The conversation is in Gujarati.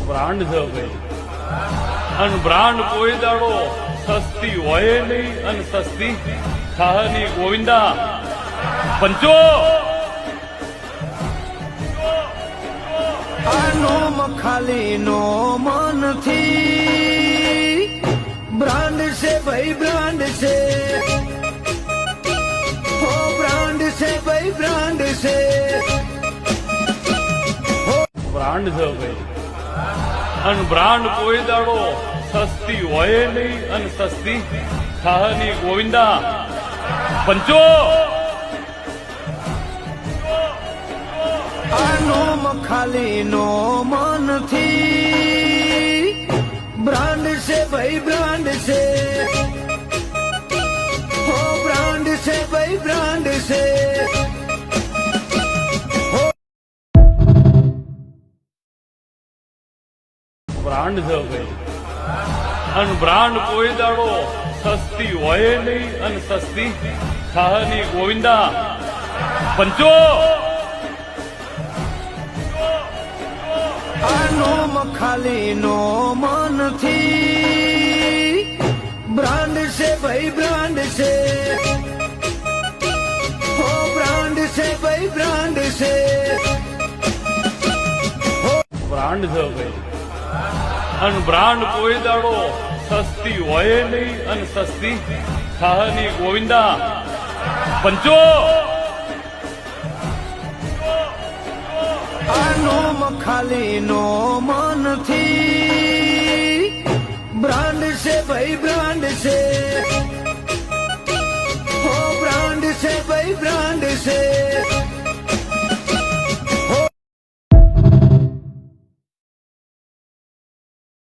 બ્રાન્ડ છે ભાઈ, અને બ્રાન્ડ કોઈ દાડો સસ્તી હોય નહીં અને સસ્તી થાય નહીં. ગોવિંદા પંચો આનો ખાલી નો મનથી બ્રાન્ડ છે ભાઈ, બ્રાન્ડ છે, હો બ્રાન્ડ છે ભાઈ, બ્રાન્ડ છે, બ્રાન્ડ છે ભાઈ, અને બ્રાન્ડ કોઈ દાડો સસ્તી હોય નહીં અને સસ્તી થાય નહીં. ગોવિંદા પંચો આનો ખાલી નો મનથી બ્રાન્ડ છે ભાઈ, બ્રાન્ડ છે, હો બ્રાન્ડ છે ભાઈ, બ્રાન્ડ છે. બ્રાન્ડ છે ભાઈ, અને બ્રાન્ડ કોઈ દાડો સસ્તી હોય નહીં અને સસ્તી થાય નહીં. ગોવિંદા પંચો આનો ખાલી નો મનથી બ્રાન્ડ છે ભાઈ, બ્રાન્ડ છે, હો બ્રાન્ડ છે ભાઈ, બ્રાન્ડ છે, બ્રાન્ડ છે ભાઈ, અને બ્રાન્ડ કોઈ દાડો સસ્તી હોય નહીં અને સસ્તી થાય નહીં. ગોવિંદા પંચો આનો ખાલી નો મનથી બ્રાન્ડ છે ભાઈ, બ્રાન્ડ છે, હો બ્રાન્ડ છે ભાઈ, બ્રાન્ડ છે.